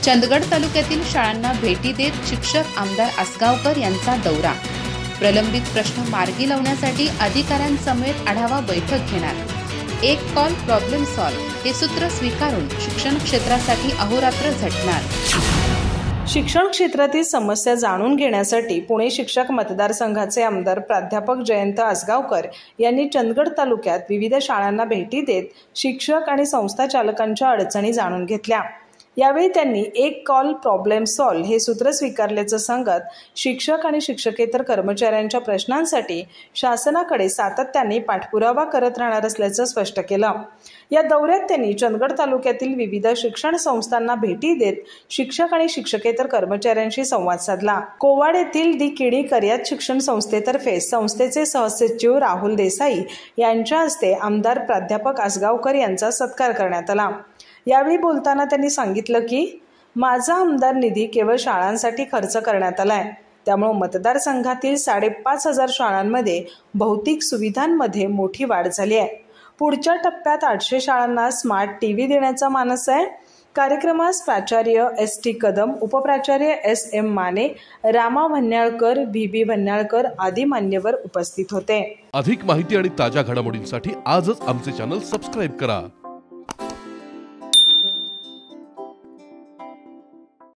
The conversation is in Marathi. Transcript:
चंदगड तालुक्यातील शाळांना भेटी देत शिक्षक आमदार आसगावकर यांचा दौरा। प्रलंबित प्रश्न मार्गी लावण्यासाठी अधिकाऱ्यांसमवेत आढावा बैठक घेणार। एक कॉल प्रॉब्लेम सॉल्व्ह हे सूत्र स्वीकारून शिक्षण क्षेत्रासाठी अहोरात्र झटणार। शिक्षण क्षेत्रातील समस्या जाणून घेण्यासाठी पुणे शिक्षक मतदारसंघाचे आमदार प्राध्यापक जयंत आसगावकर यांनी चंदगड तालुक्यात विविध शाळांना भेटी देत शिक्षक आणि संस्था चालकांच्या अडचणी जाणून घेतल्या। यावेळी त्यांनी एक कॉल प्रॉब्लेम सॉल्व्ह हे सूत्र स्वीकारल्याचं सांगत शिक्षक आणि शिक्षकेतर कर्मचाऱ्यांच्या प्रश्नांसाठी शासनाकडे सातत्याने पाठपुरावा करत राहणार असल्याचं स्पष्ट केलं। या दौऱ्यात त्यांनी चंदगड तालुक्यातील विविध शिक्षण संस्थांना भेटी देत शिक्षक आणि शिक्षकेतर कर्मचाऱ्यांशी संवाद साधला। कोवाड येथील दी केडी कर्यात शिक्षण संस्थेतर्फे संस्थेचे सहसचिव राहुल देसाई यांच्या हस्ते आमदार प्राध्यापक आसगावकर यांचा सत्कार करण्यात आला। यावेळी बोलताना त्यांनी सांगितलं की माझा आमदार निधी केवळ शाळांसाठी खर्च करण्यात आलाय, त्यामुळे मतदारसंघातील 5,500 शाळांमध्ये भौतिक सुविधांमध्ये मोठी वाढ झाली आहे। पुढच्या टप्प्यात 800 शाळांना स्मार्ट टीव्ही देण्याचा मानस आहे। कार्यक्रमास प्राचार्य एस.टी. कदम, उपप्राचार्य एस.एम. माने, रामा भन्याळकर, बी.बी. भन्याळकर आदी मान्यवर उपस्थित होते। अधिक माहिती आणि ताज्या घडामोडींसाठी आजच आमचे चॅनल सबस्क्राइब करा।